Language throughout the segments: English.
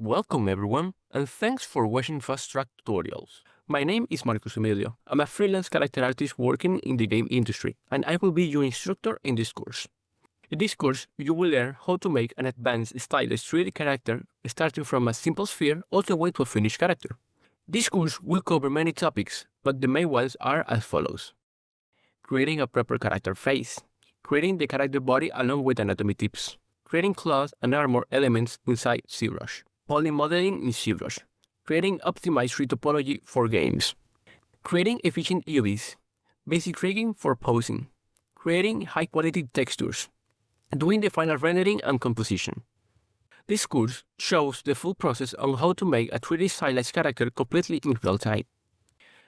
Welcome everyone, and thanks for watching Fast Track Tutorials. My name is Marcos Emilio. I'm a freelance character artist working in the game industry, and I will be your instructor in this course. In this course, you will learn how to make an advanced stylized 3D character, starting from a simple sphere all the way to a finished character. This course will cover many topics, but the main ones are as follows. Creating a proper character face, creating the character body along with anatomy tips, creating cloth and armor elements inside ZBrush, poly modeling in ZBrush, creating optimized retopology for games, creating efficient UVs, basic rigging for posing, creating high-quality textures, doing the final rendering and composition. This course shows the full process on how to make a 3D stylized character completely in real time.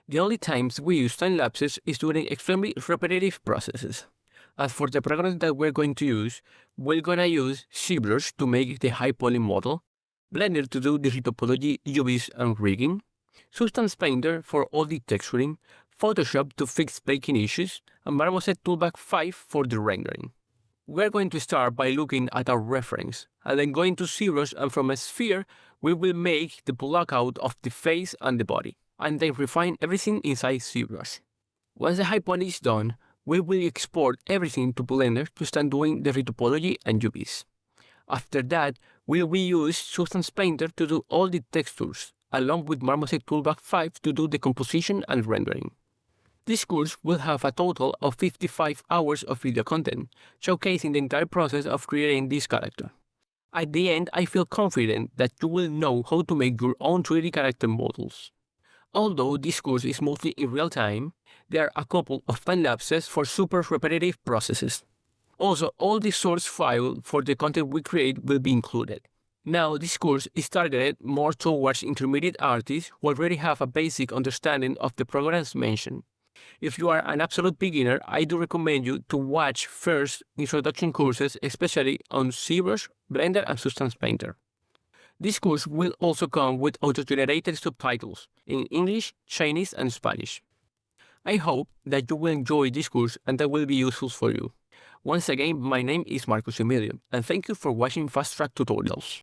The only times we use time lapses is during extremely repetitive processes. As for the programs that we're going to use, we're gonna use ZBrush to make the high poly model, Blender to do the Retopology, UVs and rigging, Substance Painter for all the texturing, Photoshop to fix baking issues, and Marmoset Toolbag 5 for the rendering. We're going to start by looking at our reference, and then going to ZBrush, and from a sphere, we will make the blockout of the face and the body, and then refine everything inside ZBrush. Once the high poly is done, we will export everything to Blender to start doing the Retopology and UVs. After that, we will use Substance Painter to do all the textures, along with Marmoset Toolbag 5 to do the composition and rendering. This course will have a total of 55 hours of video content, showcasing the entire process of creating this character. At the end, I feel confident that you will know how to make your own 3D character models. Although this course is mostly in real time, there are a couple of time lapses for super repetitive processes. Also, all the source file for the content we create will be included. Now, this course is targeted more towards intermediate artists who already have a basic understanding of the programs mentioned. If you are an absolute beginner, I do recommend you to watch first introduction courses, especially on ZBrush, Blender and Substance Painter. This course will also come with auto-generated subtitles in English, Chinese and Spanish. I hope that you will enjoy this course and that will be useful for you. Once again, my name is Marcos Emilio, and thank you for watching Fast Track Tutorials.